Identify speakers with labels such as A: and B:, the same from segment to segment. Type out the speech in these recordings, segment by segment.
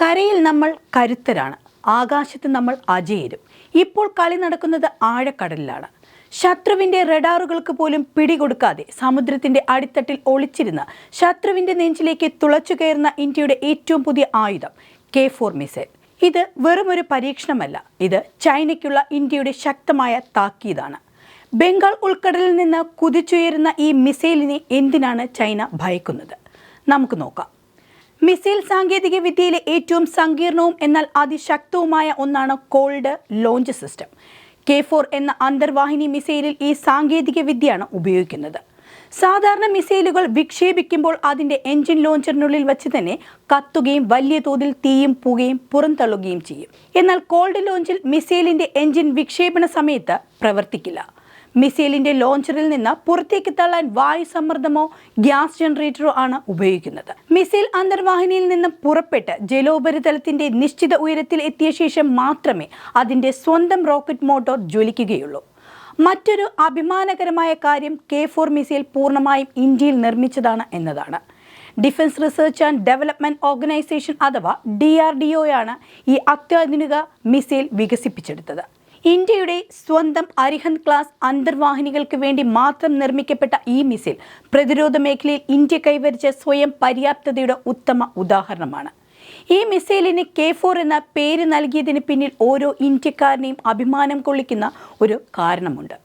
A: കരയിൽ നമ്മൾ കരുത്തരാണ്, ആകാശത്ത് നമ്മൾ അജയരും. ഇപ്പോൾ കളി നടക്കുന്നത് ആഴക്കടലിലാണ്. ശത്രുവിൻ്റെ റഡാറുകൾക്ക് പോലും പിടികൊടുക്കാതെ സമുദ്രത്തിൻ്റെ അടിത്തട്ടിൽ ഒളിച്ചിരുന്ന ശത്രുവിൻ്റെ നെഞ്ചിലേക്ക് തുളച്ചു കയറുന്ന ഇന്ത്യയുടെ ഏറ്റവും പുതിയ ആയുധം K4 മിസൈൽ. ഇത് വെറുമൊരു പരീക്ഷണമല്ല, ഇത് ചൈനയ്ക്കുള്ള ഇന്ത്യയുടെ ശക്തമായ താക്കീതാണ്. ബംഗാൾ ഉൾക്കടലിൽ നിന്ന് കുതിച്ചുയരുന്ന ഈ മിസൈലിനെ എന്തിനാണ് ചൈന ഭയക്കുന്നത്? നമുക്ക് നോക്കാം. മിസൈൽ സാങ്കേതിക വിദ്യയിലെ ഏറ്റവും സങ്കീർണവും എന്നാൽ അതിശക്തവുമായ ഒന്നാണ് കോൾഡ് ലോഞ്ച് സിസ്റ്റം. K4 എന്ന അന്തർവാഹിനി മിസൈലിൽ ഈ സാങ്കേതിക വിദ്യയാണ് ഉപയോഗിക്കുന്നത്. സാധാരണ മിസൈലുകൾ വിക്ഷേപിക്കുമ്പോൾ അതിൻ്റെ എൻജിൻ ലോഞ്ചറിനുള്ളിൽ വച്ച് തന്നെ കത്തുകയും വലിയ തോതിൽ തീയും പുകയും പുറന്തള്ളുകയും ചെയ്യും. എന്നാൽ കോൾഡ് ലോഞ്ചിൽ മിസൈലിൻ്റെ എൻജിൻ വിക്ഷേപണ സമയത്ത് പ്രവർത്തിക്കില്ല. മിസൈലിൻ്റെ ലോഞ്ചറിൽ നിന്ന് പുറത്തേക്ക് തള്ളാൻ വായു സമ്മർദ്ദമോ ഗ്യാസ് ജനറേറ്ററോ ആണ് ഉപയോഗിക്കുന്നത്. മിസൈൽ അന്തർവാഹിനിയിൽ നിന്ന് പുറപ്പെട്ട് ജലോപരിതലത്തിൻ്റെ നിശ്ചിത ഉയരത്തിൽ എത്തിയ ശേഷം മാത്രമേ അതിൻ്റെ സ്വന്തം റോക്കറ്റ് മോട്ടോർ ജ്വലിക്കുകയുള്ളൂ. മറ്റൊരു അഭിമാനകരമായ കാര്യം K4 മിസൈൽ പൂർണ്ണമായും ഇന്ത്യയിൽ നിർമ്മിച്ചതാണ് എന്നതാണ്. Defence research and development organisation അഥവാ DRDO യാണ് ഈ അത്യാധുനിക മിസൈൽ വികസിപ്പിച്ചെടുത്തത്. ഇന്ത്യയുടെ സ്വന്തം അരിഹന്ത് ക്ലാസ് അന്തർവാഹിനികൾക്ക് വേണ്ടി മാത്രം നിർമ്മിക്കപ്പെട്ട ഈ മിസൈൽ പ്രതിരോധ മേഖലയിൽ ഇന്ത്യ കൈവരിച്ച സ്വയം പര്യാപ്തതയുടെ ഉത്തമ ഉദാഹരണമാണ്. ഈ മിസൈലിന് K4 എന്ന പേര് നൽകിയതിന് പിന്നിൽ ഓരോ ഇന്ത്യക്കാരനെയും അഭിമാനം കൊള്ളിക്കുന്ന ഒരു കാരണമുണ്ട്.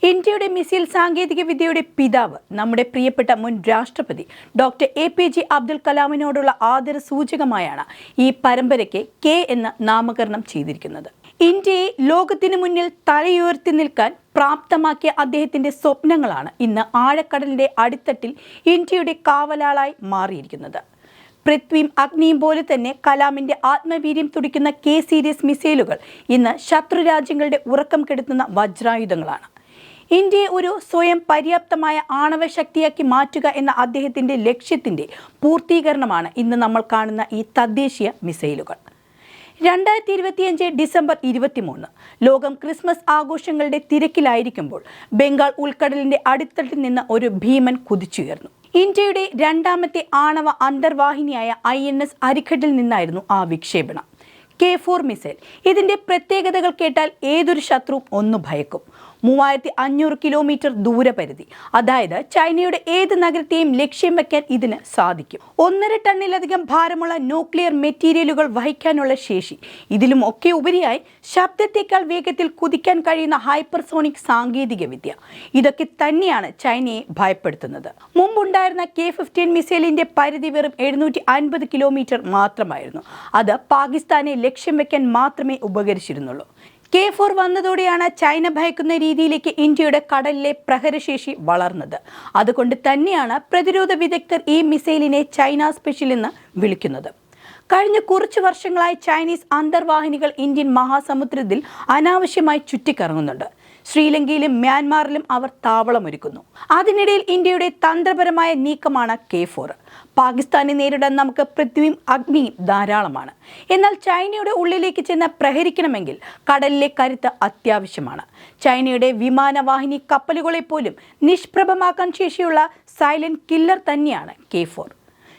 A: ഇന്ത്യയുടെ മിസൈൽ സാങ്കേതിക വിദ്യയുടെ പിതാവ് നമ്മുടെ പ്രിയപ്പെട്ട മുൻ രാഷ്ട്രപതി ഡോക്ടർ APJ അബ്ദുൽ കലാമിനോടുള്ള ആദര സൂചകമായാണ് ഈ പരമ്പരയ്ക്ക് K എന്ന് നാമകരണം ചെയ്തിരിക്കുന്നത്. ഇന്ത്യയെ ലോകത്തിന് മുന്നിൽ തലയുയർത്തി നിൽക്കാൻ പ്രാപ്തമാക്കിയ അദ്ദേഹത്തിൻ്റെ സ്വപ്നങ്ങളാണ് ഇന്ന് ആഴക്കടലിൻ്റെ അടിത്തട്ടിൽ ഇന്ത്യയുടെ കാവലാളായി മാറിയിരിക്കുന്നത്. പൃഥ്വിയും അഗ്നിയും പോലെ തന്നെ കലാമിൻ്റെ ആത്മവീര്യം തുടിക്കുന്ന K സീരീസ് മിസൈലുകൾ ഇന്ന് ശത്രുരാജ്യങ്ങളുടെ ഉറക്കം കെടുത്തുന്ന വജ്രായുധങ്ങളാണ്. ഇന്ത്യയെ ഒരു സ്വയം പര്യാപ്തമായ ആണവ ശക്തിയാക്കി മാറ്റുക എന്ന അദ്ദേഹത്തിൻ്റെ ലക്ഷ്യത്തിൻ്റെ പൂർത്തീകരണമാണ് ഇന്ന് നമ്മൾ കാണുന്ന ഈ തദ്ദേശീയ മിസൈലുകൾ. 2025 ഡിസംബർ 23 ലോകം ക്രിസ്മസ് ആഘോഷങ്ങളുടെ തിരക്കിലായിരിക്കുമ്പോൾ ബംഗാൾ ഉൾക്കടലിൻ്റെ അടിത്തട്ടിൽ നിന്ന് ഒരു ഭീമൻ കുതിച്ചുയർന്നു. ഇന്ത്യയുടെ രണ്ടാമത്തെ ആണവ അന്തർവാഹിനിയായ INS അരിഘട്ടിൽ നിന്നായിരുന്നു ആ വിക്ഷേപണം. K4 missile. ഇതിൻ്റെ പ്രത്യേകതകൾ കേട്ടാൽ ഏതൊരു ശത്രുവും ഒന്ന് ഭയക്കും. 3500 കിലോമീറ്റർ ദൂരപരിധി, അതായത് ചൈനയുടെ ഏത് നഗരത്തെയും ലക്ഷ്യം വയ്ക്കാൻ ഇതിന് സാധിക്കും. 1.5 ടണ്ണിലധികം ഭാരമുള്ള ന്യൂക്ലിയർ മെറ്റീരിയലുകൾ വഹിക്കാനുള്ള ശേഷി, ഇതിലും ഒക്കെ ഉപരിയായി ശബ്ദത്തേക്കാൾ വേഗത്തിൽ കുതിക്കാൻ കഴിയുന്ന ഹൈപ്പർസോണിക് സാങ്കേതിക വിദ്യ, ഇതൊക്കെ തന്നെയാണ് ചൈനയെ ഭയപ്പെടുത്തുന്നത്. മുമ്പുണ്ടായിരുന്ന K15 മിസൈലിൻ്റെ പരിധി വെറും 750 കിലോമീറ്റർ മാത്രമായിരുന്നു. അത് പാകിസ്ഥാനെ ലക്ഷ്യം വയ്ക്കാൻ മാത്രമേ ഉപകരിച്ചിരുന്നുള്ളൂ. K4 വന്നതോടെയാണ് ചൈന ഭയക്കുന്ന രീതിയിലേക്ക് ഇന്ത്യയുടെ കടലിലെ പ്രഹരശേഷി വളർന്നത്. അതുകൊണ്ട് തന്നെയാണ് പ്രതിരോധ വിദഗ്ധർ ഈ മിസൈലിനെ ചൈന സ്പെഷ്യൽ എന്ന് വിളിക്കുന്നത്. കഴിഞ്ഞ കുറച്ച് വർഷങ്ങളായി ചൈനീസ് അന്തർവാഹിനികൾ ഇന്ത്യൻ മഹാസമുദ്രത്തിൽ അനാവശ്യമായി ചുറ്റിക്കറങ്ങുന്നുണ്ട്. ശ്രീലങ്കയിലും മ്യാൻമാറിലും അവർ താവളമൊരുക്കുന്നു. അതിനിടയിൽ ഇന്ത്യയുടെ തന്ത്രപരമായ നീക്കമാണ് K4. പാകിസ്ഥാനെ നേരിടാൻ നമുക്ക് പൃഥ്വിയും അഗ്നിയും ധാരാളമാണ്. എന്നാൽ ചൈനയുടെ ഉള്ളിലേക്ക് ചെന്ന് പ്രഹരിക്കണമെങ്കിൽ കടലിലെ കരുത്ത് അത്യാവശ്യമാണ്. ചൈനയുടെ വിമാനവാഹിനി കപ്പലുകളെ പോലും നിഷ്പ്രഭമാക്കാൻ ശേഷിയുള്ള സൈലന്റ് കില്ലർ തന്നെയാണ് K4.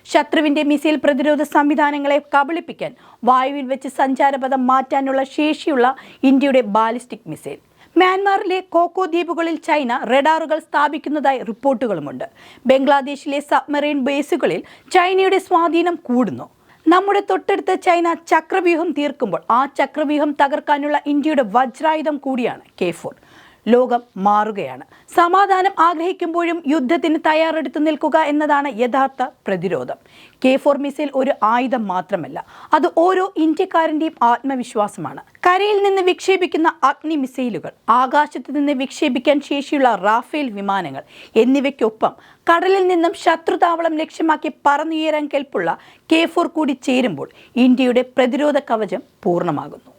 A: ശത്രുവിൻ്റെ മിസൈൽ പ്രതിരോധ സംവിധാനങ്ങളെ കബളിപ്പിക്കാൻ വായുവിൽ വെച്ച് സഞ്ചാരപഥം മാറ്റാനുള്ള ശേഷിയുള്ള ഇന്ത്യയുടെ ബാലിസ്റ്റിക് മിസൈൽ. മ്യാൻമാറിലെ കോക്കോ ദ്വീപുകളിൽ ചൈന റഡാറുകൾ സ്ഥാപിക്കുന്നതായി റിപ്പോർട്ടുകളുമുണ്ട്. ബംഗ്ലാദേശിലെ സബ്മറൈൻ ബേസുകളിൽ ചൈനയുടെ സ്വാധീനം കൂടുന്നു. നമ്മുടെ തൊട്ടടുത്ത് ചൈന ചക്രവ്യൂഹം തീർക്കുമ്പോൾ ആ ചക്രവ്യൂഹം തകർക്കാനുള്ള ഇന്ത്യയുടെ വജ്രായുധം കൂടിയാണ് K4. ലോകം മാറുകയാണ്. സമാധാനം ആഗ്രഹിക്കുമ്പോഴും യുദ്ധത്തിന് തയ്യാറെടുത്തു നിൽക്കുക എന്നതാണ് യഥാർത്ഥ പ്രതിരോധം. K4 മിസൈൽ ഒരു ആയുധം മാത്രമല്ല, അത് ഓരോ ഇന്ത്യക്കാരൻ്റെയും ആത്മവിശ്വാസമാണ്. കരയിൽ നിന്ന് വിക്ഷേപിക്കുന്ന അഗ്നി മിസൈലുകൾ, ആകാശത്ത് നിന്ന് വിക്ഷേപിക്കാൻ ശേഷിയുള്ള റാഫേൽ വിമാനങ്ങൾ എന്നിവയ്ക്കൊപ്പം കടലിൽ നിന്നും ശത്രുതാവളം ലക്ഷ്യമാക്കി പറന്നുയരാൻ കെൽപ്പുള്ള K4 കൂടി ചേരുമ്പോൾ ഇന്ത്യയുടെ പ്രതിരോധ കവചം പൂർണ്ണമാകുന്നു.